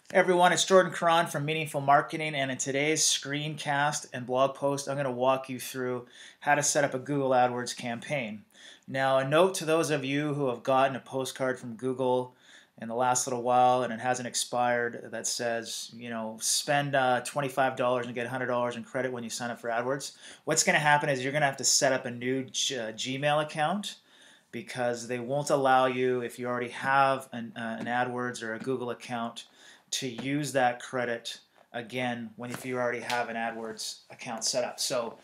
Hey everyone, it's Jordan Caron from Meaningful Marketing, and in today's screencast and blog post, I'm going to walk you through how to set up a Google AdWords campaign. Now, a note to those of you who have gotten a postcard from Google in the last little while and it hasn't expired that says, spend $25 and get $100 in credit when you sign up for AdWords. What's going to happen is you're going to have to set up a new Gmail account because they won't allow you, if you already have an AdWords or a Google account, to use that credit again if you already have an AdWords account set up. So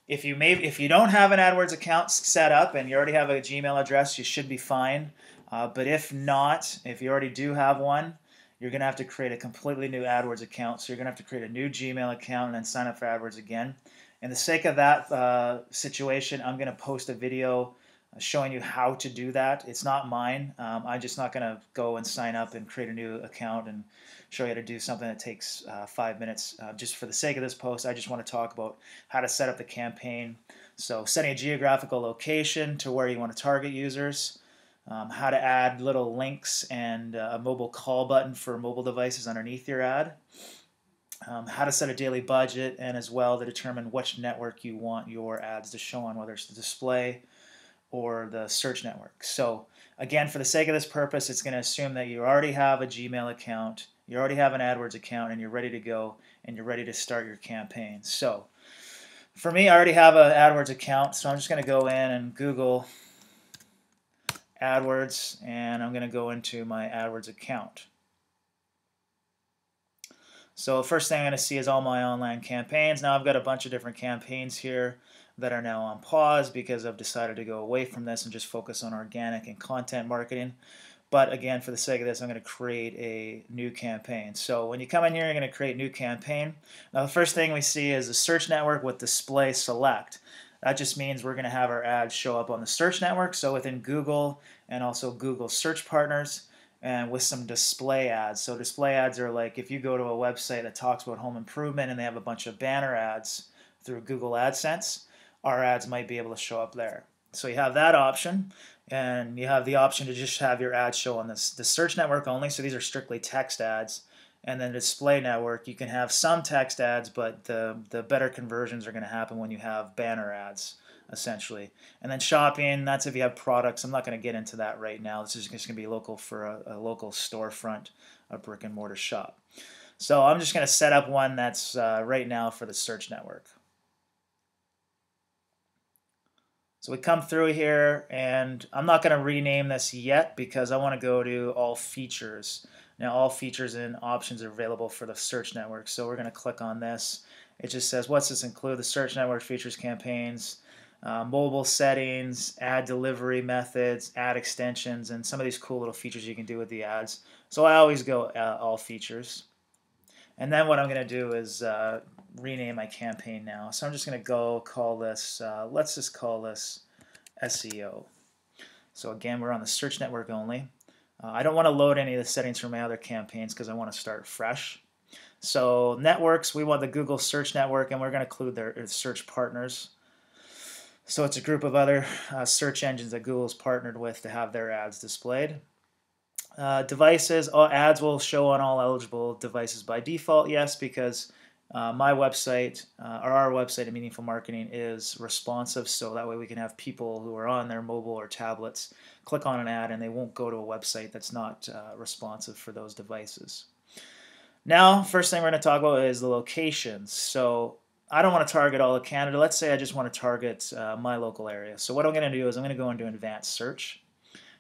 if you don't have an AdWords account set up and you already have a Gmail address, you should be fine. But if not, if you already do have one, you're going to have to create a completely new AdWords account. So you're going to have to create a new Gmail account and then sign up for AdWords again. In the sake of that situation, I'm going to post a video showing you how to do that. It's not mine. I'm just not going to go and sign up and create a new account and show you how to do something that takes 5 minutes. Just for the sake of this post, I just want to talk about how to set up the campaign. So setting a geographical location to where you want to target users, how to add little links and a mobile call button for mobile devices underneath your ad, how to set a daily budget, and as well to determine which network you want your ads to show on, whether it's the display or the search network. So again, for the sake of this purpose, it's going to assume that you already have a Gmail account, you already have an AdWords account, and you're ready to go and you're ready to start your campaign. So for me, I already have an AdWords account, so I'm just going to go in and Google AdWords, and I'm going to go into my AdWords account. So first thing I'm going to see is all my online campaigns. Now I've got a bunch of different campaigns here that are now on pause because I've decided to go away from this and just focus on organic and content marketing. But again, for the sake of this, I'm going to create a new campaign. So when you come in here, you're going to create new campaign. Now the first thing we see is the search network with display select. That just means we're going to have our ads show up on the search network, so within Google and also Google search partners, and with some display ads. So display ads are like if you go to a website that talks about home improvement and they have a bunch of banner ads through Google AdSense, our ads might be able to show up there. So you have that option, and you have the option to just have your ads show on the search network only. So these are strictly text ads. And then the display network, you can have some text ads, but the better conversions are going to happen when you have banner ads, essentially. And then shopping, that's if you have products. I'm not going to get into that right now. This is just going to be local for a local storefront, a brick and mortar shop. So I'm just going to set up one that's right now for the search network. So we come through here, and I'm not going to rename this yet because I want to go to all features. Now all features and options are available for the search network. So we're going to click on this. It just says, what's this include? The search network features campaigns, mobile settings, ad delivery methods, ad extensions, and some of these cool little features you can do with the ads. So I always go all features. And then what I'm going to do is rename my campaign now. So I'm just going to go call this, let's just call this SEO. So again, we're on the search network only. I don't want to load any of the settings from my other campaigns because I want to start fresh. So networks, we want the Google search network, and we're going to include their search partners. So it's a group of other search engines that Google's partnered with to have their ads displayed. Devices, ads will show on all eligible devices by default, yes, because my website, or our website at Meaningful Marketing, is responsive, so that way we can have people who are on their mobile or tablets click on an ad and they won't go to a website that's not responsive for those devices. Now, first thing we're going to talk about is the locations. So I don't want to target all of Canada. Let's say I just want to target my local area. So what I'm going to do is I'm going to go into advanced search.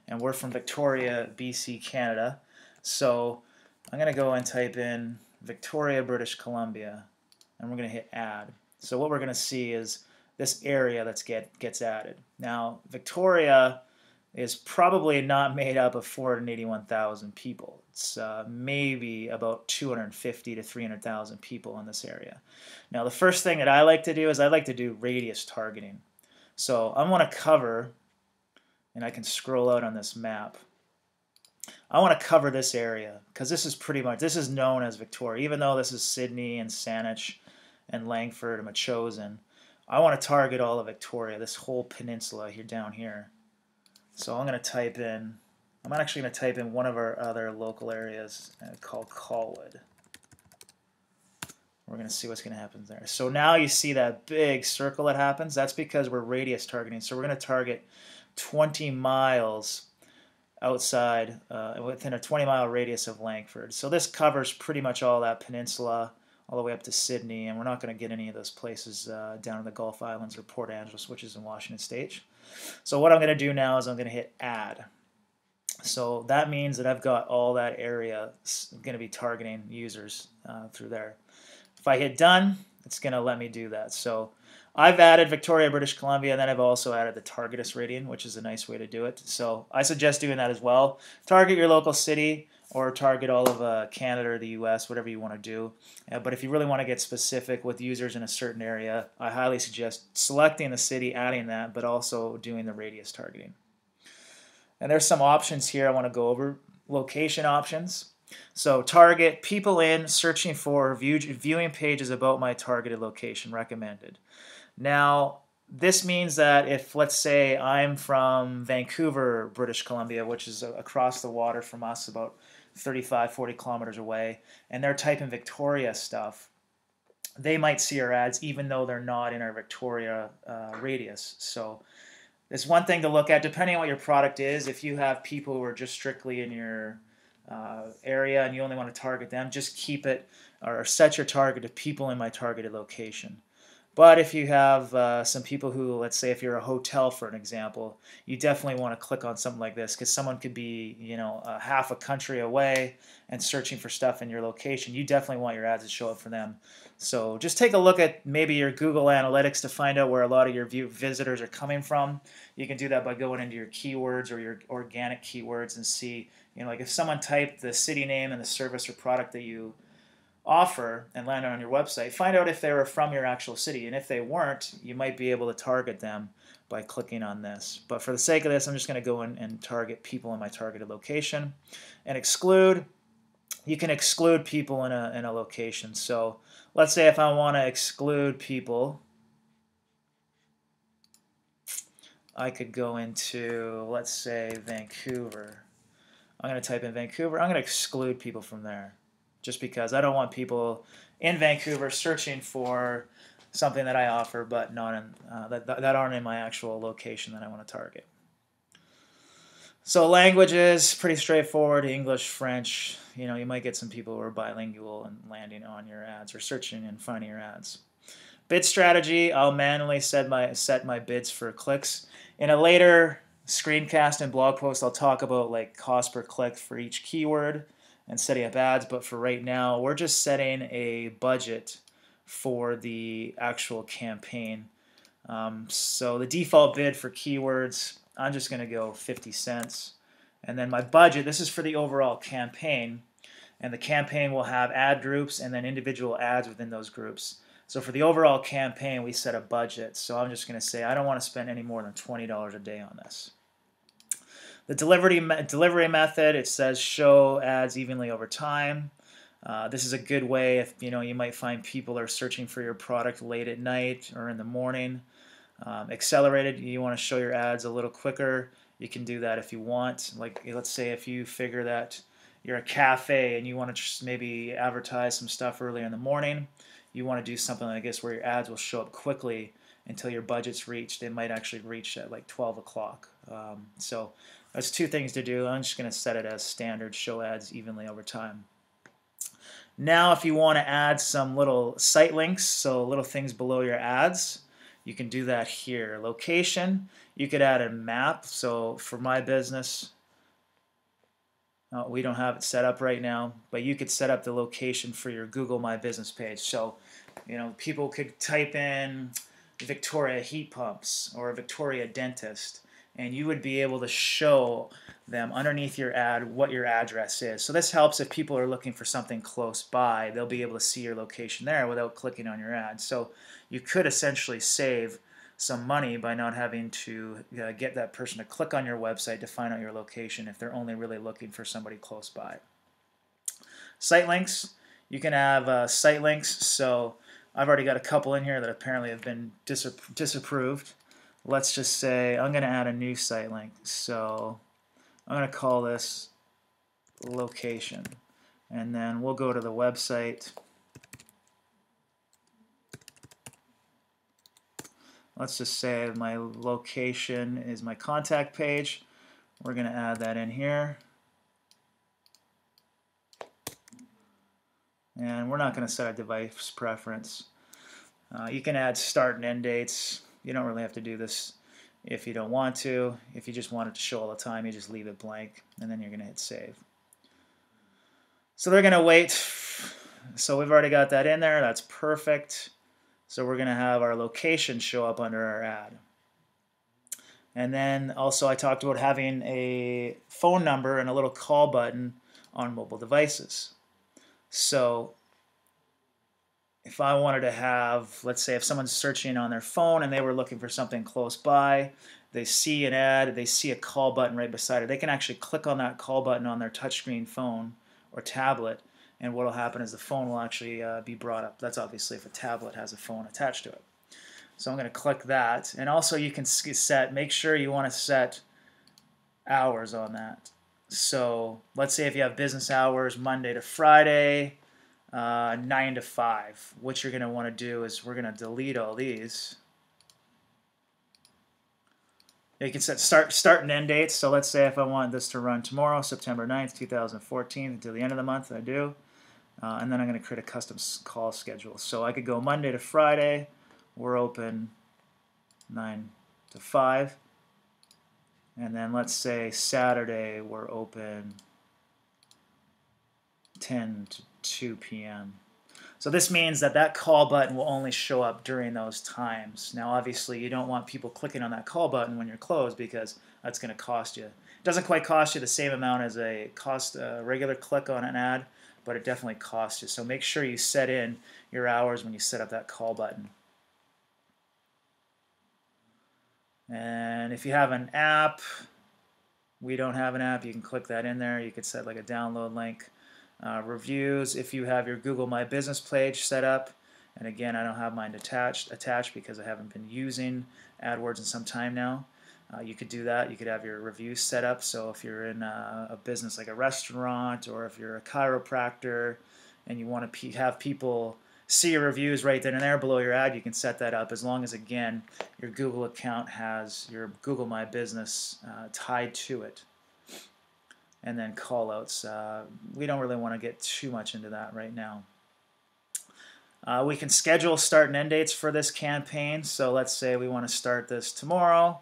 And we're from Victoria, BC, Canada. So I'm going to go and type in Victoria, British Columbia, and we're going to hit add. So what we're going to see is this area that gets added. Now, Victoria is probably not made up of 481,000 people. It's maybe about 250 to 300,000 people in this area. Now, the first thing that I like to do is I like to do radius targeting. So I want to cover, and I can scroll out on this map. I want to cover this area because this is known as Victoria. Even though this is Sydney and Saanich and Langford and Metchosin, I want to target all of Victoria, this whole peninsula here down here. So I'm going to type in I'm actually going to type in one of our other local areas called Colwood. We're going to see what's going to happen there. So now you see that big circle that happens. That's because we're radius targeting. So we're going to target 20 miles outside, within a 20-mile radius of Langford. So this covers pretty much all that peninsula, all the way up to Sydney, and we're not going to get any of those places down in the Gulf Islands or Port Angeles, which is in Washington State. So what I'm going to do now is I'm going to hit add. So that means that I've got all that area going to be targeting users through there. If I hit done, it's going to let me do that. So I've added Victoria, British Columbia, and then I've also added the targetus radian, which is a nice way to do it. So I suggest doing that as well. Target your local city or target all of Canada or the US, whatever you want to do. But if you really want to get specific with users in a certain area, I highly suggest selecting the city, adding that, but also doing the radius targeting. And there's some options here I want to go over. Location options. So target people in searching for viewing pages about my targeted location recommended. Now this means that if, let's say, I'm from Vancouver, British Columbia, which is across the water from us, about 35-40 kilometers away, and they're typing Victoria stuff, they might see our ads even though they're not in our Victoria radius. So it's one thing to look at, depending on what your product is. If you have people who are just strictly in your area and you only want to target them, just keep it or set your target to people in my targeted location. But if you have some people who, let's say if you're a hotel for an example, you definitely want to click on something like this, because someone could be, you know, half a country away and searching for stuff in your location. You definitely want your ads to show up for them. So just take a look at maybe your Google Analytics to find out where a lot of your visitors are coming from. You can do that by going into your keywords or your organic keywords and see, you know, like if someone typed the city name and the service or product that you offer and landed on your website, find out if they were from your actual city, and if they weren't, you might be able to target them by clicking on this. But for the sake of this, I'm just going to go in and target people in my targeted location and exclude. You can exclude people in a location. So let's say if I want to exclude people, I could go into, let's say, Vancouver. I'm going to type in Vancouver. I'm going to exclude people from there, just because I don't want people in Vancouver searching for something that I offer, but not in, that aren't in my actual location that I want to target. So languages, pretty straightforward: English, French. You know, you might get some people who are bilingual and landing on your ads or searching and finding your ads. Bid strategy: I'll manually set my bids for clicks. In a later screencast and blog post, I'll talk about like cost per click for each keyword and setting up ads, but for right now, we're just setting a budget for the actual campaign. So the default bid for keywords, I'm just going to go 50 cents. And then my budget, this is for the overall campaign, and the campaign will have ad groups and then individual ads within those groups. So for the overall campaign, we set a budget. So I'm just going to say I don't want to spend any more than $20 a day on this. The delivery method, it says show ads evenly over time. This is a good way if you might find people are searching for your product late at night or in the morning. Accelerated, you want to show your ads a little quicker. You can do that if you want. Like let's say if you figure that you're a cafe and you want to just maybe advertise some stuff earlier in the morning, you want to do something like this where your ads will show up quickly until your budget's reached. They might actually reach at like 12 o'clock. So there's two things to do. I'm just going to set it as standard, show ads evenly over time. Now if you want to add some little site links, so little things below your ads, you can do that here. Location, you could add a map. So for my business, we don't have it set up right now, but you could set up the location for your Google My Business page. So people could type in Victoria heat pumps or Victoria dentist, and you would be able to show them underneath your ad what your address is. So this helps if people are looking for something close by. They'll be able to see your location there without clicking on your ad. So you could essentially save some money by not having to get that person to click on your website to find out your location if they're only really looking for somebody close by. Site links, you can have site links. So I've already got a couple in here that apparently have been disapproved. Let's just say I'm going to add a new site link. So I'm going to call this location. And then we'll go to the website. Let's just say my location is my contact page. We're going to add that in here. And we're not going to set a device preference. You can add start and end dates. You don't really have to do this if you don't want to. If you just want it to show all the time, you just leave it blank, and then you're going to hit save. So they're going to wait. So we've already got that in there. That's perfect. So we're going to have our location show up under our ad. And then also I talked about having a phone number and a little call button on mobile devices. So if I wanted to have, let's say if someone's searching on their phone and they were looking for something close by, they see an ad, they see a call button right beside it, they can actually click on that call button on their touchscreen phone or tablet, and what will happen is the phone will actually be brought up. That's obviously if a tablet has a phone attached to it. So I'm going to click that, and also you can make sure you want to set hours on that. So let's say if you have business hours Monday to Friday, 9 to 5. What you're going to want to do is we're going to delete all these. You can set start and end dates. So let's say if I want this to run tomorrow, September 9th, 2014, until the end of the month, I do. And then I'm going to create a custom call schedule. So I could go Monday to Friday. We're open 9 to 5. And then let's say Saturday we're open 10 to 2 p.m. So this means that that call button will only show up during those times. Now obviously you don't want people clicking on that call button when you're closed because that's going to cost you. It doesn't quite cost you the same amount as a regular click on an ad, but it definitely costs you. So make sure you set in your hours when you set up that call button. And if you have an app, we don't have an app, you can click that in there. You could set like a download link. Reviews, if you have your Google My Business page set up, and again I don't have mine attached because I haven't been using AdWords in some time now. You could do that. You could have your reviews set up, so if you're in a business like a restaurant or if you're a chiropractor and you want to have people see your reviews right then and there below your ad, you can set that up as long as again your Google account has your Google My Business tied to it. And then callouts. We don't really want to get too much into that right now. We can schedule start and end dates for this campaign. So let's say we want to start this tomorrow,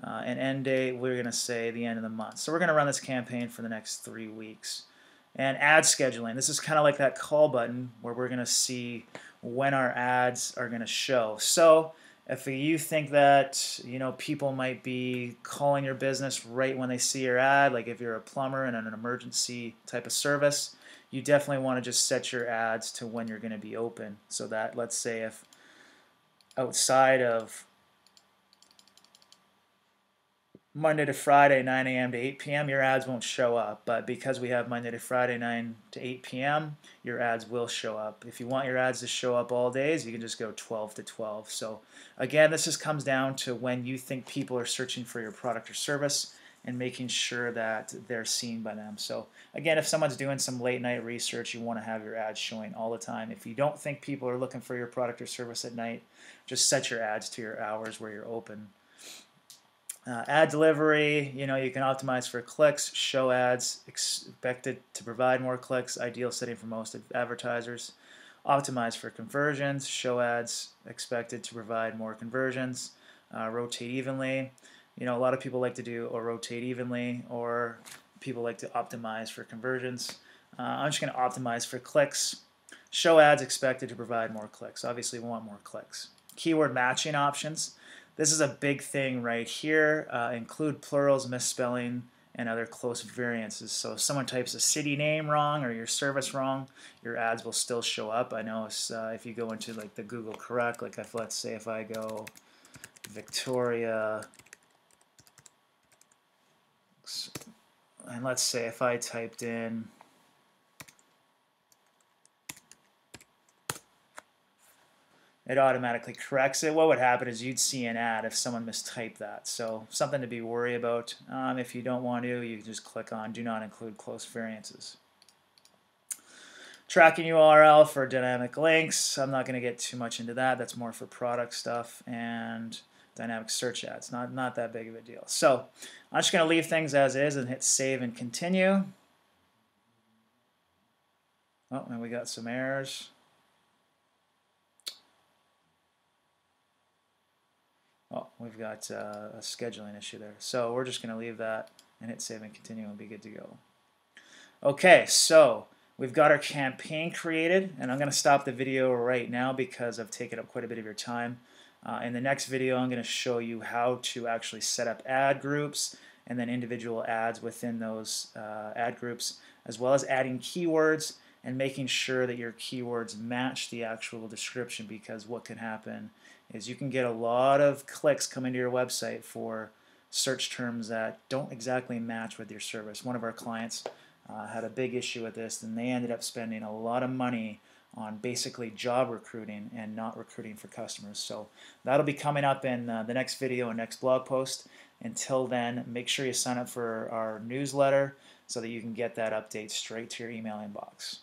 and end date we're going to say the end of the month. So we're going to run this campaign for the next 3 weeks. And ad scheduling. This is kind of like that call button where we're going to see when our ads are going to show. So if you think that people might be calling your business right when they see your ad, like if you're a plumber and an emergency type of service, you definitely want to just set your ads to when you're going to be open. So that, let's say if outside of Monday to Friday 9 a.m. to 8 p.m. your ads won't show up, but because we have Monday to Friday 9 to 8 p.m. your ads will show up. If you want your ads to show up all days, you can just go 12 to 12. So again, this just comes down to when you think people are searching for your product or service and making sure that they're seen by them. So again, if someone's doing some late night research, you want to have your ads showing all the time. If you don't think people are looking for your product or service at night, just set your ads to your hours where you're open. Ad delivery, you can optimize for clicks, show ads expected to provide more clicks, ideal setting for most advertisers. Optimize for conversions, show ads expected to provide more conversions. Rotate evenly. A lot of people like to do or rotate evenly, or people like to optimize for conversions. I'm just going to optimize for clicks. Show ads expected to provide more clicks. Obviously we want more clicks. Keyword matching options. This is a big thing right here. Include plurals, misspelling, and other close variances. So if someone types a city name wrong or your service wrong, your ads will still show up. I know if you go into like the Google Correct, like let's say if I go Victoria, and let's say if I typed in it automatically corrects it. What would happen is you'd see an ad if someone mistyped that. So something to be worried about. If you don't want to, you can just click on do not include close variances. Tracking URL for dynamic links. I'm not going to get too much into that. That's more for product stuff. And dynamic search ads. Not that big of a deal. So I'm just going to leave things as is and hit save and continue. Oh, and we got some errors. Oh, we've got a scheduling issue there. So we're just going to leave that and hit save and continue and be good to go. Okay, so we've got our campaign created, and I'm going to stop the video right now because I've taken up quite a bit of your time. In the next video, I'm going to show you how to actually set up ad groups and then individual ads within those ad groups, as well as adding keywords and making sure that your keywords match the actual description, because what can happen is you can get a lot of clicks coming to your website for search terms that don't exactly match with your service. One of our clients had a big issue with this, and they ended up spending a lot of money on basically job recruiting and not recruiting for customers. So that'll be coming up in the next video and next blog post. Until then, make sure you sign up for our newsletter so that you can get that update straight to your email inbox.